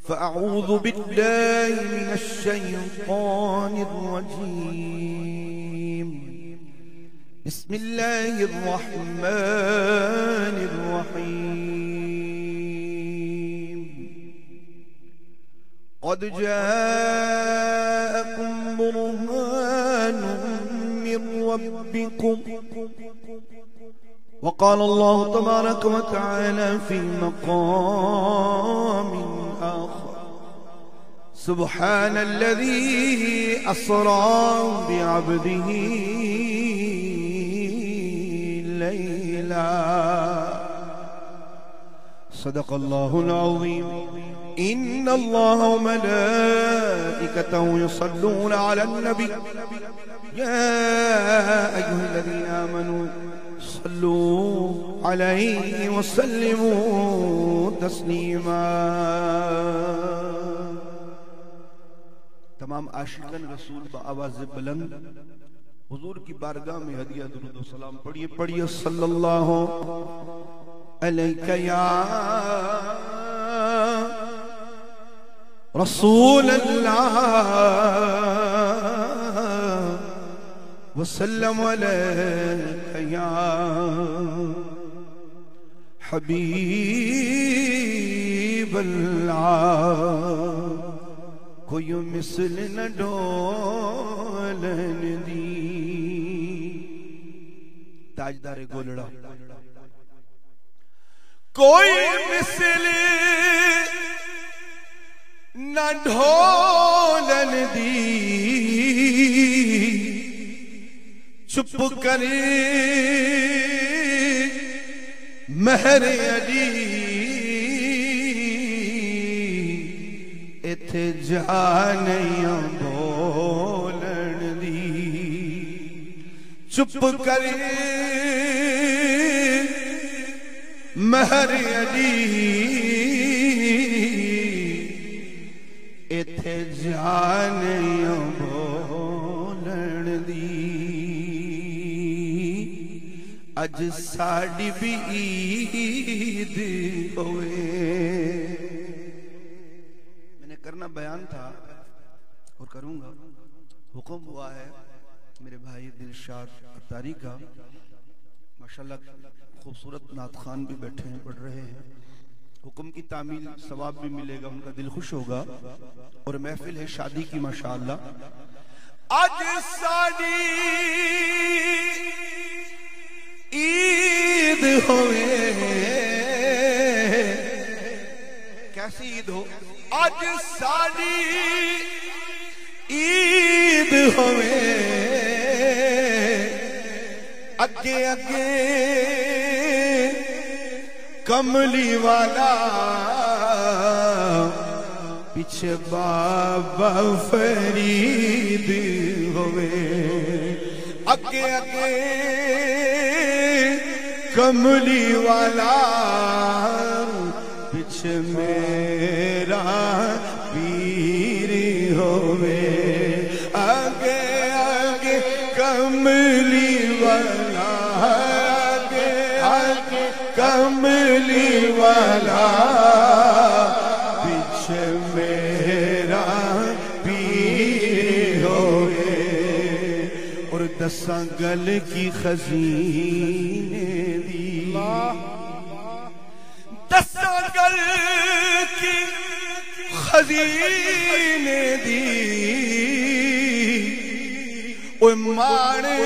فأعوذ بالله من الشيطان الرجيم. بسم الله الرحمن الرحيم. قد جاءكم برهان من ربكم. وقال الله تبارك وتعالى في مقام آخر: سبحان الذي أسرى بعبده ليلا. صدق الله العظيم. إن الله وملائكته يصلون على النبي يا أيها الذين آمنوا صلوا عليه وسلموا تسلیما. تمام عاشقان رسول بآواز بلند حضور کی بارگاہ میں ہدیہ درود و سلام پڑھیے پڑھیے. صلی اللہ علیہ یا رسول اللہ وسلم علیک یا حبیب اللہ. کوئی مثل نہ ڈولن دی. تاجدار گولڑا. کوئی مثل نہ ڈھولن دی. چپ کرے مہر علی ایتھے جانیاں بولن دی. چپ کرے مہر علی ایتھے جانیاں بولن دی. اج ساڑی بھی عید ہوئے. میں نے کرنا بیان تھا اور کروں گا. حکم ہوا ہے میرے بھائی دلشاد اتاری کا. ماشاءاللہ خوبصورت نعت خوان بھی بیٹھے ہیں پڑھ رہے ہیں. حکم کی تعمیل ثواب بھی ملے گا. ان کا دل خوش ہوگا. اور محفل ہے شادی کی ماشاءاللہ. اج ساڑی عید ہوئے. کیسی عید ہو؟ اج ساڑی عید ہوئے. اگے اگے کملی والا پیچھے بابا فرید ہوئے. اگے اگے کملی والا پیچھے میرا پیر ہوئے. آگے آگے کملی والا. آگے آگے کملی والا پیچھے میرا پیر ہوئے. اور دساں گل کی خزینے دی. دساں گل کی خزینے دی. اوہ مانے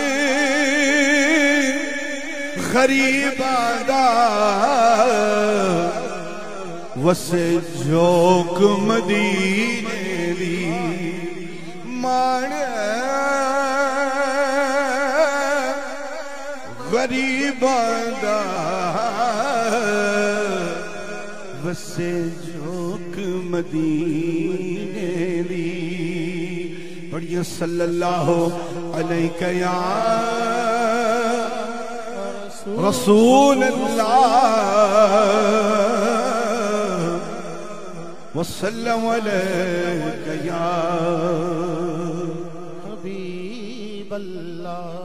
غریب آدھا وسے جوک مدینے دی. مانے غریب آدھا وسے جوک مدینے دی. پڑھیے صلی اللہ علیہ یا رسول اللہ وسلم علیہ یا حبیب اللہ.